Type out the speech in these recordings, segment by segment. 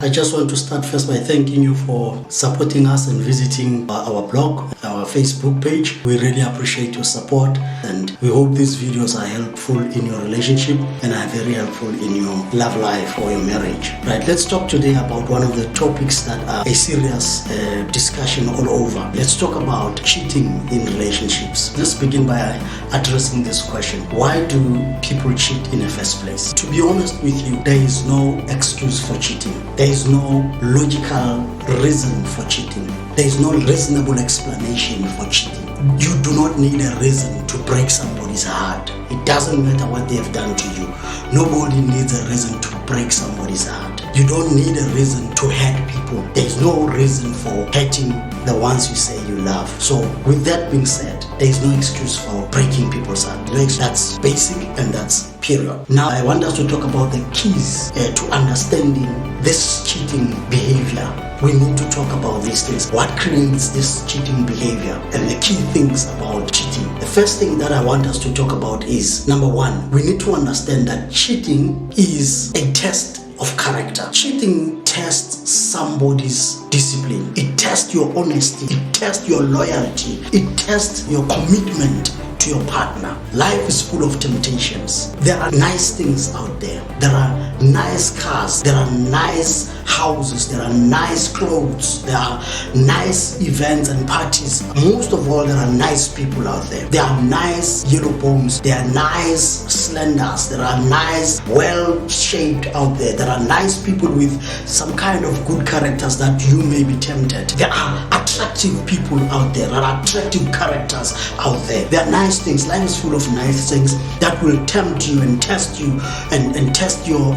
I just want to start first by thanking you for supporting us and visiting our blog, our Facebook page. We really appreciate your support, and we hope these videos are helpful in your relationship and are very helpful in your love life or your marriage. Right, let's talk today about one of the topics that are a serious discussion all over. Let's talk about cheating in relationships. Let's begin by addressing this question. Why do people cheat in the first place? To be honest with you, there is no excuse for cheating. There is no logical reason for cheating. There is no reasonable explanation for cheating. You do not need a reason to break somebody's heart. It doesn't matter what they have done to you. Nobody needs a reason to break somebody's heart. You don't need a reason to hurt people. There is no reason for hurting the ones you say you love. So with that being said, there is no excuse for breaking people's heart. That's basic and that's period. Now I want us to talk about the keys to understanding this cheating behavior. We need to talk about these things. What creates this cheating behavior and the key things about cheating. The first thing that I want us to talk about is, number one, we need to understand that cheating is a test of character. Cheating tests somebody's discipline. It tests your honesty. It tests your loyalty. It tests your commitment to your partner. Life is full of temptations. There are nice things out there. There are nice cars. There are nice houses. There are nice clothes. There are nice events and parties. Most of all, there are nice people out there. There are nice yellow bones. There are nice slenders. There are nice well-shaped out there. There are nice people with some kind of good characters that you may be tempted. There are attractive people out there. There are attractive characters out there. There are nice things. Life is full of nice things that will tempt you and test you and test your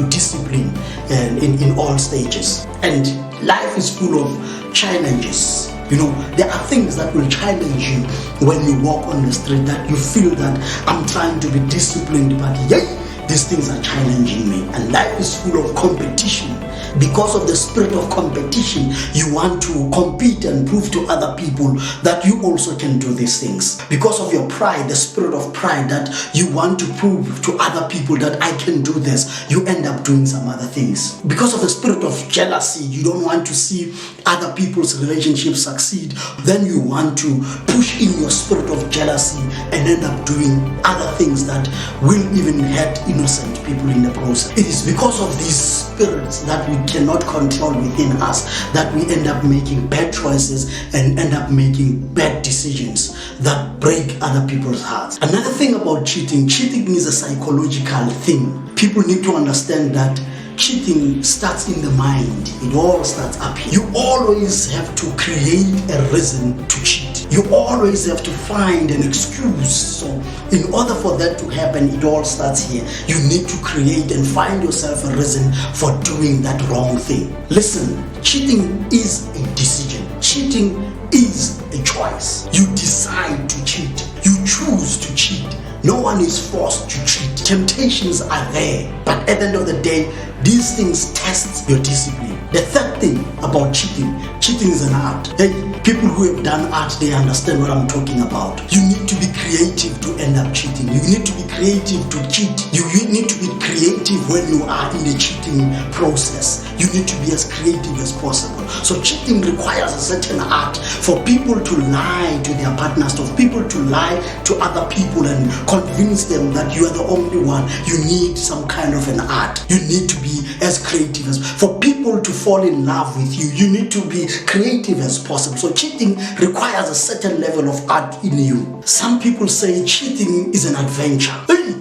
discipline in all stages. And life is full of challenges. You know, there are things that will challenge you when you walk on the street that you feel that I'm trying to be disciplined, but yet these things are challenging me. And life is full of competition. Because of the spirit of competition, you want to compete and prove to other people that you also can do these things. Because of your pride, the spirit of pride, that you want to prove to other people that I can do this, you end up doing some other things. Because of the spirit of jealousy, you don't want to see other people's relationships succeed, then you want to push in your spirit of jealousy and end up doing other things that will even hurt innocent people in the process. It is because of these spirits that we cannot control within us that we end up making bad choices and end up making bad decisions that break other people's hearts. Another thing about cheating is a psychological thing. People need to understand that cheating starts in the mind. It all starts up here. You always have to create a reason to cheat. You always have to find an excuse. So in order for that to happen, it all starts here. You need to create and find yourself a reason for doing that wrong thing. Listen, cheating is a decision. Cheating is a choice. You decide to cheat. You choose to cheat. No one is forced to cheat. Temptations are there, but at the end of the day, these things test your discipline. The third thing about cheating is an art. Hey, people who have done art, they understand what I'm talking about. You need to be creative to end up cheating. You need to be creative to cheat. You need to be creative when you are in the cheating process. You need to be as creative as possible. So cheating requires a certain art for people to lie to their partners, for people to lie to other people and convince them that you are the only one. You need some kind of an art. You need to be as creative as for people to fall in love with you. You need to be creative as possible. So cheating requires a certain level of art in you. Some people say cheating is an adventure.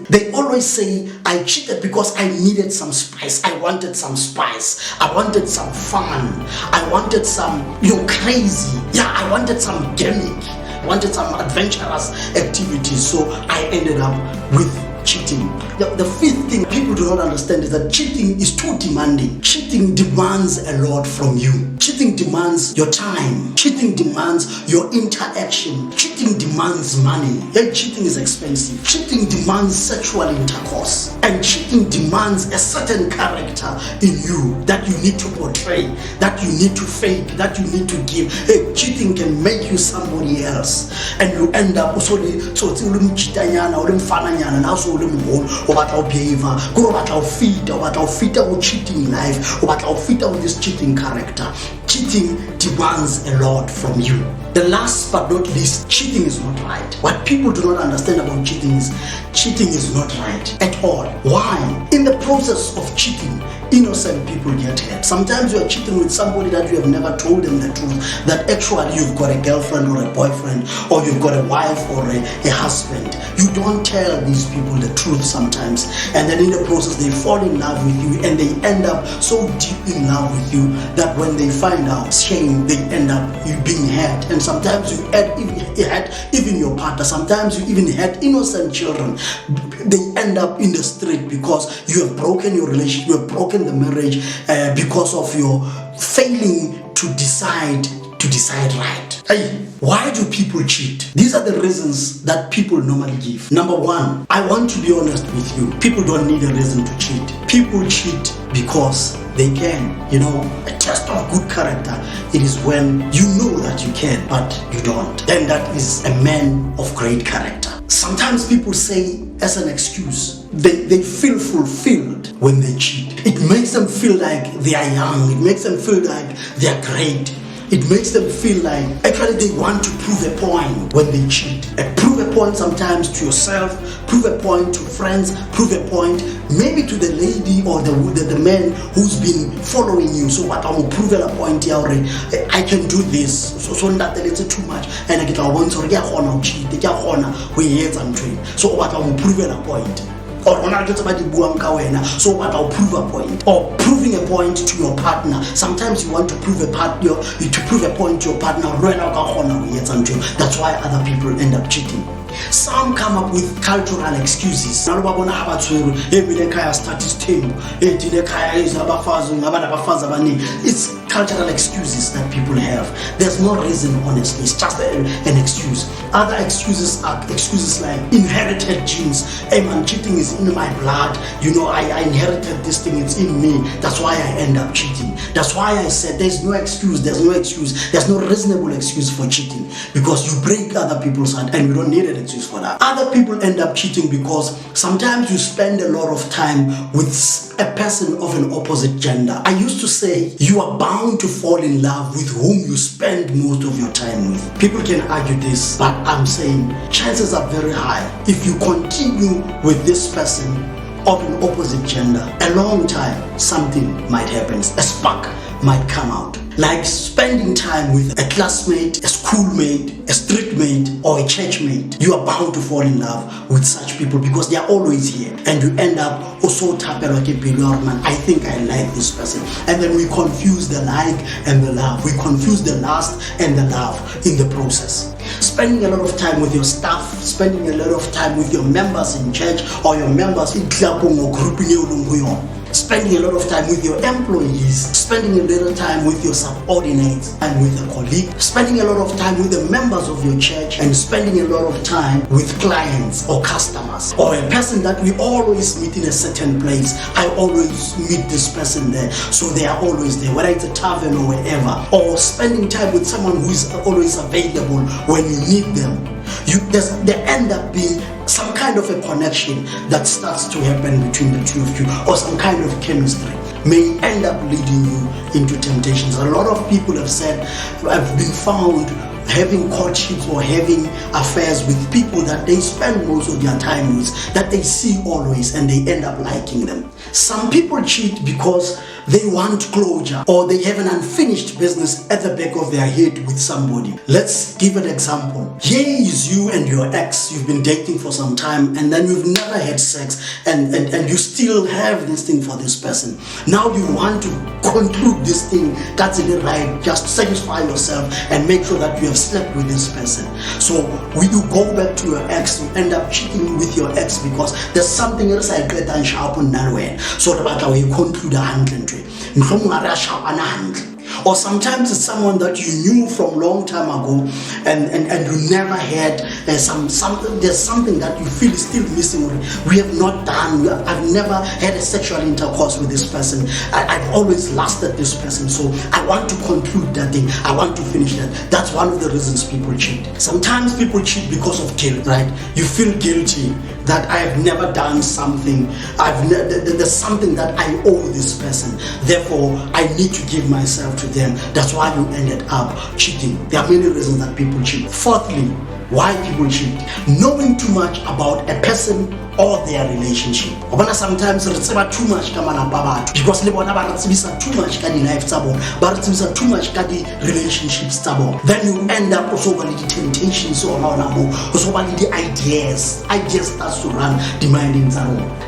They always say, I cheated because I needed some spice. I wanted some spice. I wanted some fun. I wanted some, crazy. Yeah, I wanted some gimmick. I wanted some adventurous activities. So I ended up with cheating. The fifth thing people do not understand is that cheating is too demanding. Cheating demands a lot from you. Cheating demands your time. Cheating demands your interaction. Cheating demands money. Hey, cheating is expensive. Cheating demands sexual intercourse. And cheating demands a certain character in you that you need to portray, that you need to fake, that you need to give. Hey, cheating can make you somebody else. And you end up also le moholo o batla o behavior go o batla o fita go cheating life o batla o fita with this cheating character. Cheating demands a lot from you. The last but not least, cheating is not right. What people do not understand about cheating is not right at all. Why? In the process of cheating, innocent people get hurt. Sometimes you are cheating with somebody that you have never told them the truth, that actually you've got a girlfriend or a boyfriend, or you've got a wife or a husband. You don't tell these people the truth sometimes, and then in the process they fall in love with you, and they end up so deep in love with you that when they find out shame, they end up you being hurt. And sometimes you hurt even your partner. Sometimes you even hurt innocent children. They end up in the street because you have broken your relationship, you have broken the marriage because of your failing to decide right. Hey, why do people cheat? These are the reasons that people normally give. Number one, I want to be honest with you. People don't need a reason to cheat. People cheat because they can. You know, a test of good character, it is when you know that you can, but you don't. Then that is a man of great character. Sometimes people say as an excuse, they feel fulfilled when they cheat. It makes them feel like they are young. It makes them feel like they are great. It makes them feel like actually they want to prove a point when they cheat. Prove a point sometimes to yourself, prove a point to friends, prove a point maybe to the lady or the man who's been following you. So what I will prove a point here already. I can do this. So that it's too much. And I get a one to cheat. So what I will prove a point. Or so what I'll prove a point, or proving a point to your partner. Sometimes you want to prove a point to your partner. That's why other people end up cheating. Some come up with cultural excuses. It's cultural excuses that people have. There's no reason, honestly. It's just an excuse. Other excuses are excuses like inherited genes. Hey man, cheating is in my blood. You know, I inherited this thing. It's in me. That's why I end up cheating. That's why I said there's no excuse. There's no reasonable excuse for cheating, because you break other people's heart, and we don't need an excuse for that. Other people end up cheating because sometimes you spend a lot of time with a person of an opposite gender. I used to say you are bound to fall in love with whom you spend most of your time with. People can argue this, but I'm saying chances are very high if you continue with this person of an opposite gender a long time, something might happen. A spark might come out. Like spending time with a classmate, a schoolmate, a street mate, or a church mate. You are bound to fall in love with such people because they are always here, and you end up also tapping like a man. I think I like this person, and then we confuse the like and the love. We confuse the lust and the love in the process. Spending a lot of time with your staff, spending a lot of time with your members in church or your members in club or group. Spending a lot of time with your employees, spending a little time with your subordinates and with a colleague, spending a lot of time with the members of your church, and spending a lot of time with clients or customers, or a person that we always meet in a certain place. I always meet this person there, so they are always there, whether it's a tavern or wherever. Or spending time with someone who is always available when you need them. There end up being some kind of a connection that starts to happen between the two of you, or some kind of chemistry may end up leading you into temptations. A lot of people have said, I've been found having courtships or having affairs with people that they spend most of their time with, that they see always, and they end up liking them. Some people cheat because they want closure, or they have an unfinished business at the back of their head with somebody. Let's give an example. Here is you and your ex. You've been dating for some time, and then you've never had sex, and you still have this thing for this person. Now you want to conclude this thing. That's it, right? Just satisfy yourself and make sure that you have slept with this person. So when you go back to your ex, you end up cheating with your ex because there's something else I get and sharp on that way. So that you conclude a handling. Or sometimes it's someone that you knew from long time ago, and you never had there's something that you feel is still missing. We have not done. I've never had a sexual intercourse with this person. I've always lusted this person, so I want to conclude that thing. I want to finish that. That's one of the reasons people cheat. Sometimes people cheat because of guilt, right? You feel guilty that I have never done something. There's something that I owe this person. Therefore, I need to give myself to them. That's why you ended up cheating. There are many reasons that people cheat. Fourthly, why people cheat: knowing too much about a person or their relationship. Sometimes we receive too much because they receive too much in life, but receive too much in relationships. Then you end up also with the temptations or also with the ideas starts to run the mind in.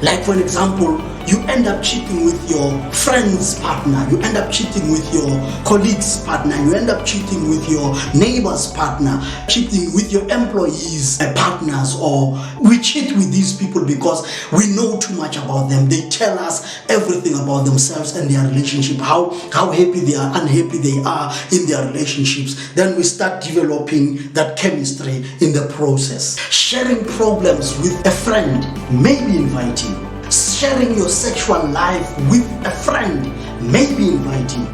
Like for example, you end up cheating with your friend's partner, you end up cheating with your colleague's partner, you end up cheating with your neighbor's partner, cheating with your employees' partners, or we cheat with these people because we know too much about them. They tell us everything about themselves and their relationship, how happy they are, unhappy they are in their relationships. Then we start developing that chemistry in the process. Sharing problems with a friend may be inviting. Sharing your sexual life with a friend may be inviting.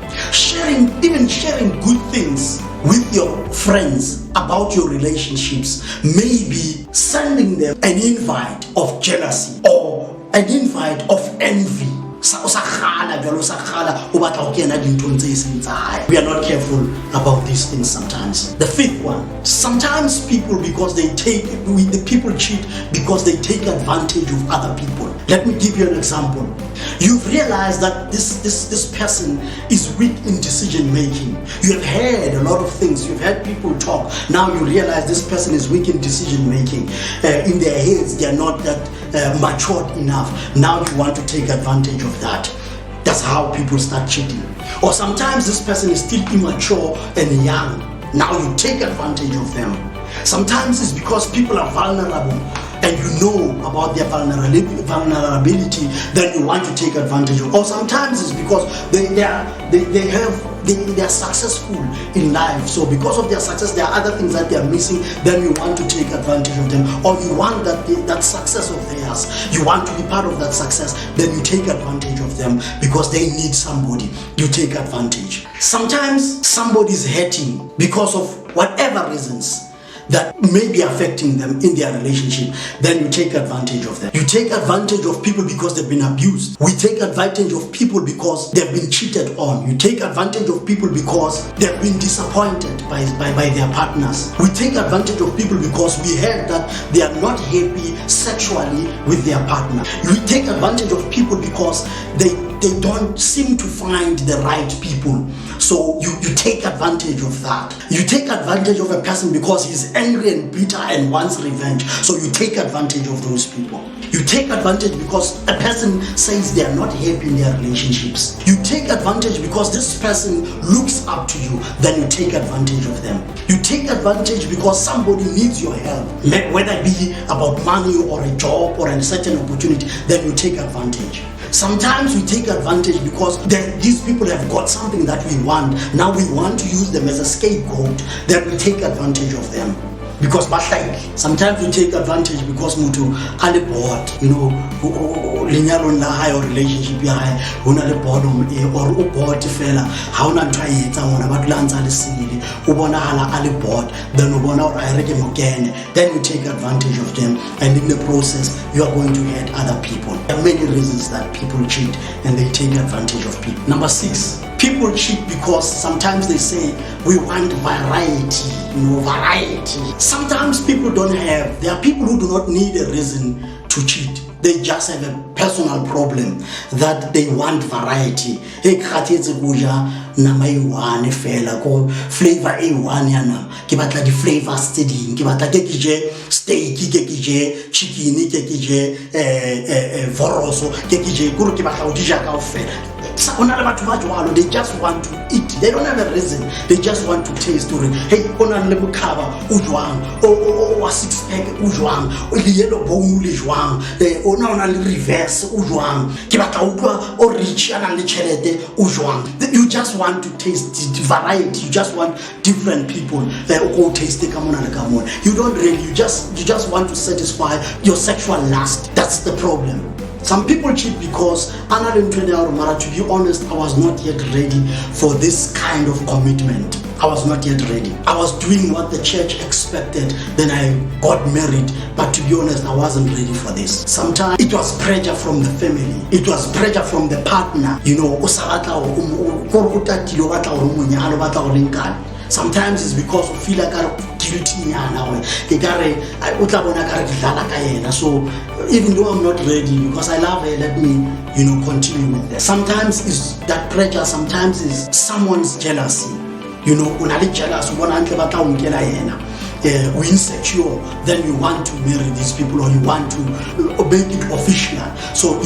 Even sharing good things with your friends about your relationships may be sending them an invite of jealousy or an invite of envy. We are not careful about these things sometimes. The fifth one: sometimes people cheat because they take advantage of other people. Let me give you an example. You've realized that this person is weak in decision making. You have heard a lot of things. You've heard people talk. Now you realize this person is weak in decision making. In their heads, they are not that matured enough. Now you want to take advantage of that. That's how people start cheating. Or sometimes this person is still immature and young. Now you take advantage of them. Sometimes it's because people are vulnerable and you know about their vulnerability, then you want to take advantage of. Or sometimes it's because they are successful in life. So because of their success, there are other things that they are missing. Then you want to take advantage of them, or you want that success of theirs. You want to be part of that success. Then you take advantage of them because they need somebody. You take advantage. Sometimes somebody is hurting because of whatever reasons that may be affecting them in their relationship. Then you take advantage of them. You take advantage of people because they've been abused. We take advantage of people because they've been cheated on. You take advantage of people because they've been disappointed by their partners. We take advantage of people because we heard that they are not happy sexually with their partner. We take advantage of people because they don't seem to find the right people. So you take advantage of that. You take advantage of a person because he's angry and bitter and wants revenge. So you take advantage of those people. You take advantage because a person says they are not happy in their relationships. You take advantage because this person looks up to you. Then you take advantage of them. You take advantage because somebody needs your help, whether it be about money or a job or a certain opportunity. Then you take advantage. Sometimes we take advantage because these people have got something that we want. Now we want to use them as a scapegoat. Then we take advantage of them. Because sometimes we take advantage because mutu ale bored, linyalo la high or relationship ya high, una le boredom or u bored fela, ha una ntwa etsa ngona ba tlanza le sile, u bona hala ale bored, then u bona ora reke mogene, then you take advantage of them, and in the process you are going to hurt other people. There are many reasons that people cheat and they take advantage of people. Number 6, people cheat because sometimes they say we want variety, variety. Sometimes people don't have, there are people who do not need a reason to cheat. They just have a personal problem that they want variety. Hey, nama iwane fela ko flavor iwane ya nama ke batla di flavors tse ding ke batla ke je steak ke je chicken ke je voroso ke je kuro ke batla o di ja kaofela. They just want to eat. They don't have a reason. They just want to taste. Hey, ona le bukaba ujwang o six pack ujwang o le yellow bone ujwang ona le river success o jwang, ke batla utlwa o rich ana le tšhelete o jwang. You just want to taste variety, you just want different people that go taste ka mona le ka mona. You don't really, you just want to satisfy your sexual lust. That's the problem. Some people cheat because, to be honest, I was not yet ready for this kind of commitment. I was not yet ready. I was doing what the church expected. Then I got married. But to be honest, I wasn't ready for this. Sometimes it was pressure from the family. It was pressure from the partner. You know, sometimes it's because you feel like I'm guilty now. So even though I'm not ready, because I love her, let me, continue with that. Sometimes it's that pressure, sometimes it's someone's jealousy. Unali jealous, we're insecure, then you want to marry these people or you want to make it official. So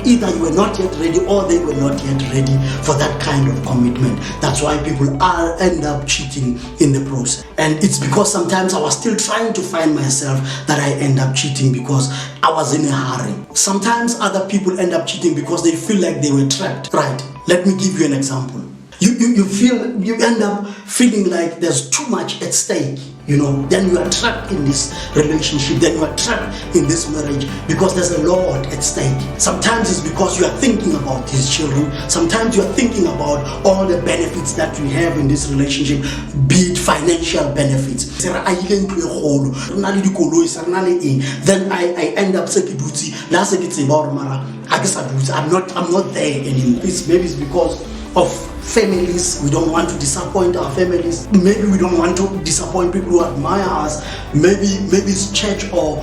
either you were not yet ready or they were not yet ready for that kind of commitment. That's why people end up cheating in the process. And it's because sometimes I was still trying to find myself that I end up cheating because I was in a hurry. Sometimes other people end up cheating because they feel like they were trapped. Right, let me give you an example. You end up feeling like there's too much at stake, then you are trapped in this relationship, then you are trapped in this marriage because there's a lot at stake. Sometimes it's because you are thinking about these children, sometimes you are thinking about all the benefits that you have in this relationship, be it financial benefits. Then I end up saying, I'm not there anymore. Maybe it's because of families. We don't want to disappoint our families. Maybe we don't want to disappoint people who admire us. Maybe it's church or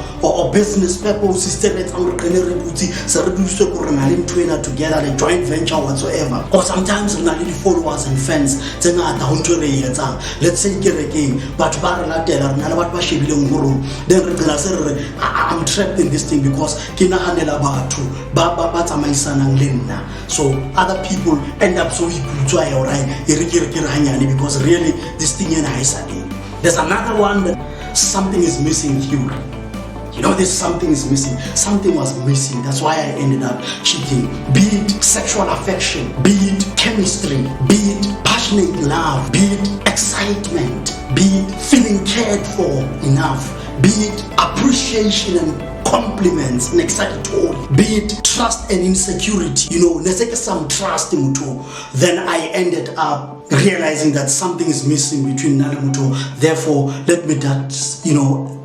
business purposes together, a joint venture whatsoever. Or sometimes we followers and fans. Let's say again, but then I'm trapped in this thing because so other people end up so because really this thing there's another one that something is missing here. There's something is missing. Something was missing. That's why I ended up cheating. Be it sexual affection, be it chemistry, be it passionate love, be it excitement, be it feeling cared for enough, be it appreciation and compliments, be it trust and insecurity, some trust in mutu. Then I ended up realizing that something is missing between Nalamuto. Therefore, let me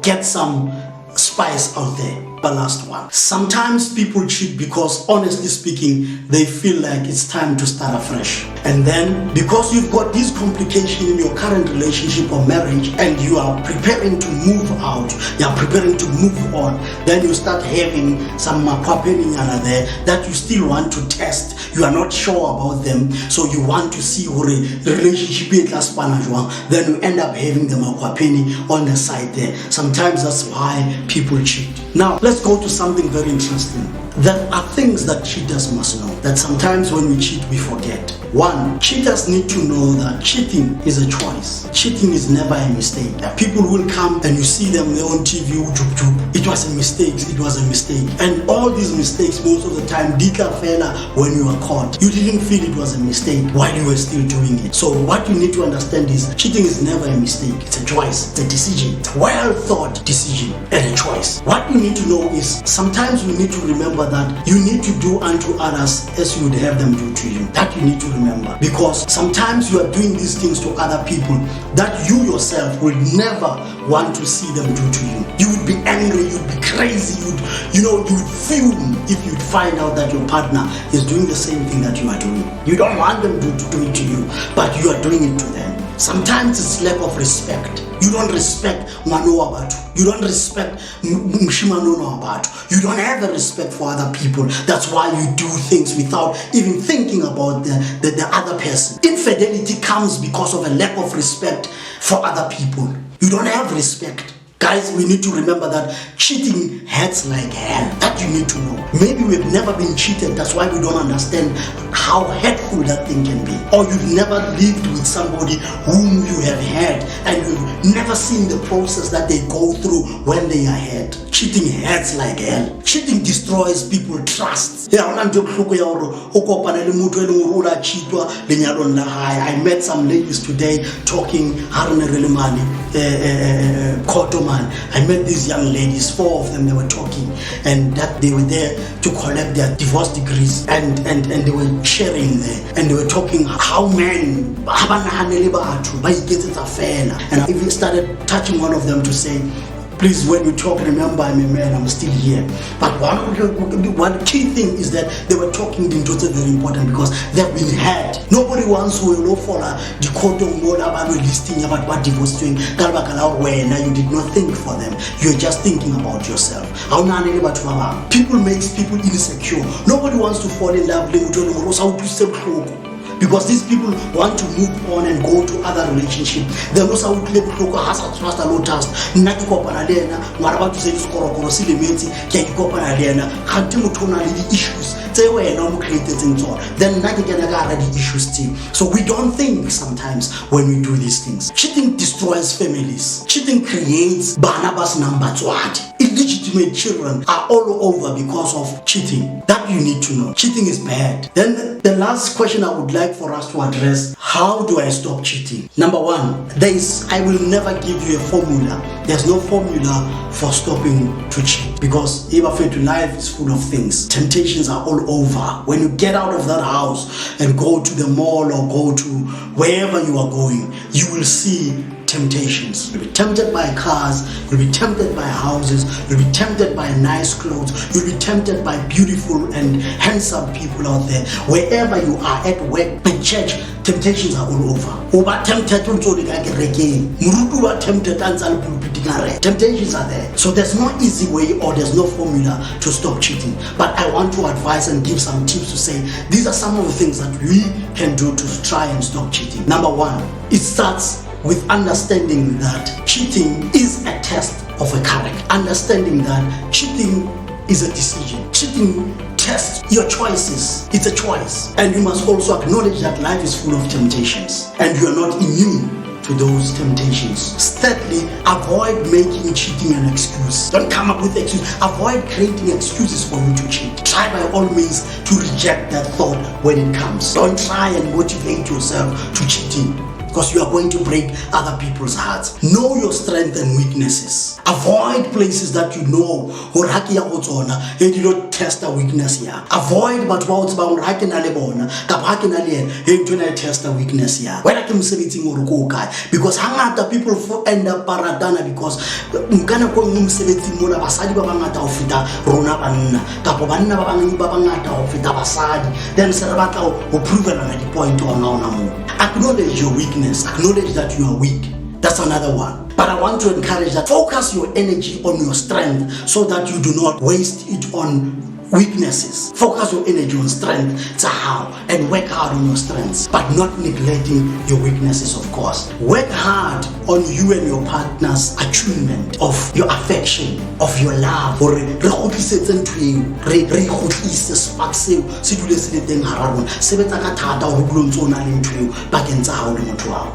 get some spice out there. The last one. Sometimes people cheat because, honestly speaking, they feel like it's time to start afresh. And then, because you've got this complication in your current relationship or marriage and you are preparing to move out, you are preparing to move on, then you start having some makwapeninyana there that you still want to test. You are not sure about them, so you want to see what a relationship is. Then you end up having the makwapeni on the side there. Sometimes that's why people cheat. Now, let's go to something very interesting. There are things that cheaters must know, that sometimes when we cheat, we forget. One, cheaters need to know that cheating is a choice. Cheating is never a mistake. That people will come and you see them on TV, it was a mistake, it was a mistake. And all these mistakes, most of the time, dika fella when you were caught. You didn't feel it was a mistake while you were still doing it. So what you need to understand is cheating is never a mistake. It's a choice, it's a decision. It's a well thought decision and a choice. What you need to know is sometimes we need to remember that you need to do unto others as you would have them do to you. That you need to remember, because sometimes you are doing these things to other people that you yourself will never want to see them do to you. You would be angry, you'd be crazy, you would fume if you'd find out that your partner is doing the same thing that you are doing. You don't want them to do it to you, but you are doing it to them. Sometimes it's lack of respect. You don't respect Manu Abatu. You don't respect Mshimanono Abatu. You don't have a respect for other people. That's why you do things without even thinking about the other person. Infidelity comes because of a lack of respect for other people. You don't have respect. Guys, we need to remember that cheating hurts like hell. That you need to know. Maybe we've never been cheated. That's why we don't understand how hurtful that thing can be. Or you've never lived with somebody whom you have had and you've never seen the process that they go through when they are hurt. cheating hurts like hell. Cheating destroys people's trust. I met some ladies today talking Kotoman. I met these young ladies, 4 of them, they were talking, and that they were there to collect their divorce degrees, and they were sharing there, and they were talking how men and I even started touching one of them to say, please, when you talk, remember I'm a man, I'm still here. But one key thing is that they were talking into the very important because they've been had. Nobody wants to follow the Koto about listing about what divorce doing. You did not think for them. You're just thinking about yourself. People makes people insecure. Nobody wants to fall in love because these people want to move on and go to other relationships. They also want to live trust a lot task. Naki ko panalena, ngwana ba tse dikorokoro se le metsi, ke ke ko panalena. Khanti motho na le issues. Tse wena mo created tsona. Then naki ke na ga the issues too. So we don't think sometimes when we do these things. Cheating destroys families. Cheating creates Barnabas number twat. Illegitimate children are all over because of cheating. That you need to know. Cheating is bad. Then the last question I would like for us to address: how do I stop cheating? Number 1, I will never give you a formula. There's no formula for stopping to cheat, because life is full of things. Temptations are all over. When you get out of that house and go to the mall or go to wherever you are going, you will see temptations. You'll be tempted by cars, you'll be tempted by houses, you'll be tempted by nice clothes, you'll be tempted by beautiful and handsome people out there. Wherever you are, at work, at church, temptations are all over. Temptations are there. So there's no easy way or there's no formula to stop cheating. But I want to advise and give some tips to say these are some of the things that we can do to try and stop cheating. Number 1, it starts with understanding that cheating is a test of a character. Understanding that cheating is a decision. Cheating tests your choices. It's a choice. And you must also acknowledge that life is full of temptations and you are not immune to those temptations. Thirdly, avoid making cheating an excuse. Don't come up with excuses. Avoid creating excuses for you to cheat. Try by all means to reject that thought when it comes. Don't try and motivate yourself to cheating, because you are going to break other people's hearts. Know your strengths and weaknesses. Avoid places that you know and you don't test a weakness here. Avoid but test a weakness here. Because hangata people end up paradana because mkana ko msebetsi mona basadi ba bangata ho feta rona banna kapo banna ba bangata ho feta basadi. Then se re batla ho prove na di point ona mo. Acknowledge your weakness. Acknowledge that you are weak. That's another one. But I want to encourage that focus your energy on your strength so that you do not waste it on weaknesses. Focus your energy on strength, and work hard on your strengths, but not neglecting your weaknesses, of course. Work hard on you and your partner's attunement of your affection, of your love.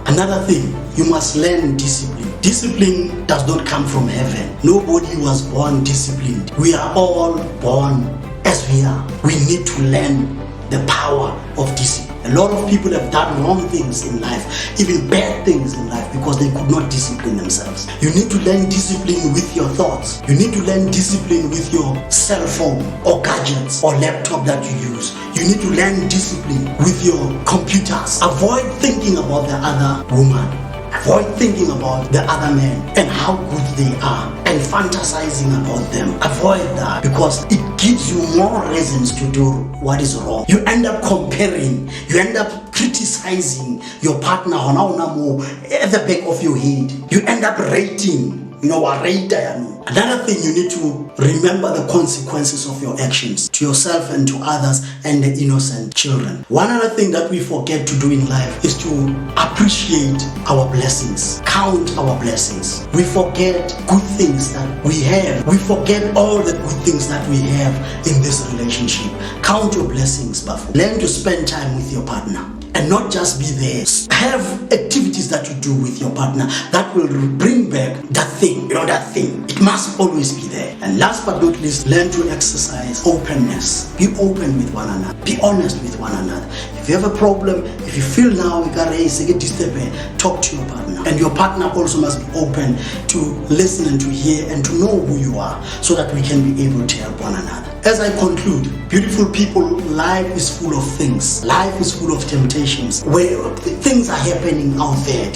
Another thing, you must learn discipline. Discipline does not come from heaven. Nobody was born disciplined. We are all born as we are. We need to learn the power of discipline. A lot of people have done wrong things in life, even bad things in life, because they could not discipline themselves. You need to learn discipline with your thoughts. You need to learn discipline with your cell phone or gadgets or laptop that you use. You need to learn discipline with your computers. Avoid thinking about the other woman. Avoid thinking about the other man and how good they are and fantasizing about them. Avoid that, because it gives you more reasons to do what is wrong. You end up comparing, you end up criticizing your partner at the back of your head. You end up rating. Another thing, you need to remember the consequences of your actions to yourself and to others and the innocent children. One other thing that we forget to do in life is to appreciate our blessings, count our blessings. We forget good things that we have. We forget all the good things that we have in this relationship. Count your blessings, Bafu. Learn to spend time with your partner. and not just be there. Have activities that you do with your partner that will bring back that thing, that thing. It must always be there. And last but not least, learn to exercise openness. Be open with one another. Be honest with one another. If you have a problem, if you feel now you got raise, get disturbed, talk to your partner. And your partner also must be open to listen and to hear and to know who you are, so that we can be able to help one another. As I conclude, beautiful people, life is full of things. Life is full of temptations where things are happening out there.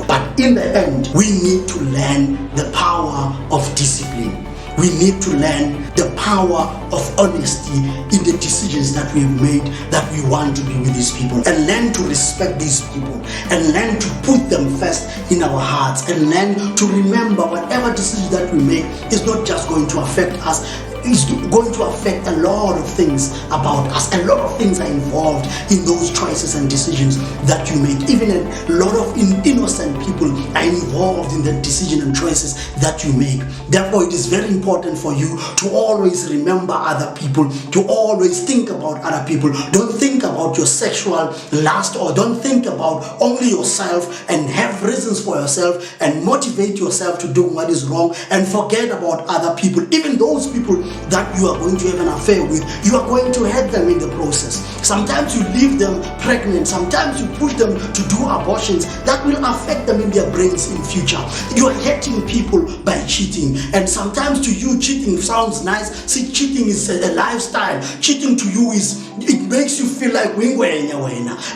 But in the end, we need to learn the power of discipline. We need to learn the power of honesty in the decisions that we have made, that we want to be with these people, and learn to respect these people, and learn to put them first in our hearts, and learn to remember whatever decision that we make is not just going to affect us, it's going to affect a lot of things about us. A lot of things are involved in those choices and decisions that you make. Even a lot of innocent people are involved in the decision and choices that you make. Therefore, it is very important for you to always remember other people, to always think about other people. Don't think about your sexual lust, or don't think about only yourself and have reasons for yourself and motivate yourself to do what is wrong, and forget about other people. Even those people that you are going to have an affair with, you are going to hurt them in the process. Sometimes you leave them pregnant, sometimes you push them to do abortions that will affect them in their brains in future. You are hurting people by cheating, and sometimes to you cheating sounds nice. See, cheating is a lifestyle. Cheating to you it makes you feel like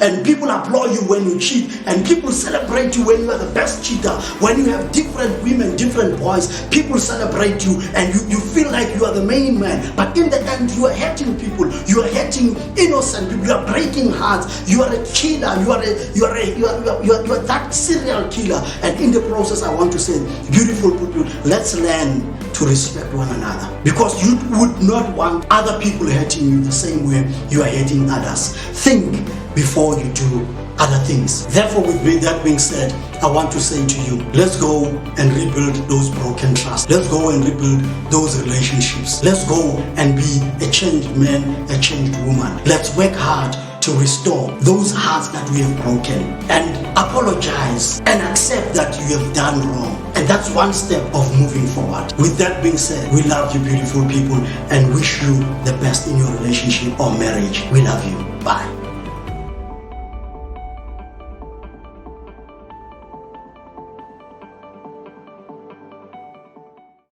and people applaud you when you cheat, and people celebrate you when you are the best cheater. When you have different women, different boys, people celebrate you, and you feel like you are the main man. But in the end, you are hurting people. You are hurting innocent people. You are breaking hearts. You are a killer. You are that serial killer. And in the process, I want to say, beautiful people, let's learn to respect one another, because you would not want other people hurting you the same way you are hurting others. Think before you do other things. Therefore, with that being said, I want to say to you, let's go and rebuild those broken trusts. Let's go and rebuild those relationships. Let's go and be a changed man, a changed woman. Let's work hard to restore those hearts that we have broken, and apologize and accept that you have done wrong. And that's one step of moving forward. With that being said, we love you, beautiful people, and wish you the best in your relationship or marriage. We love you. Bye.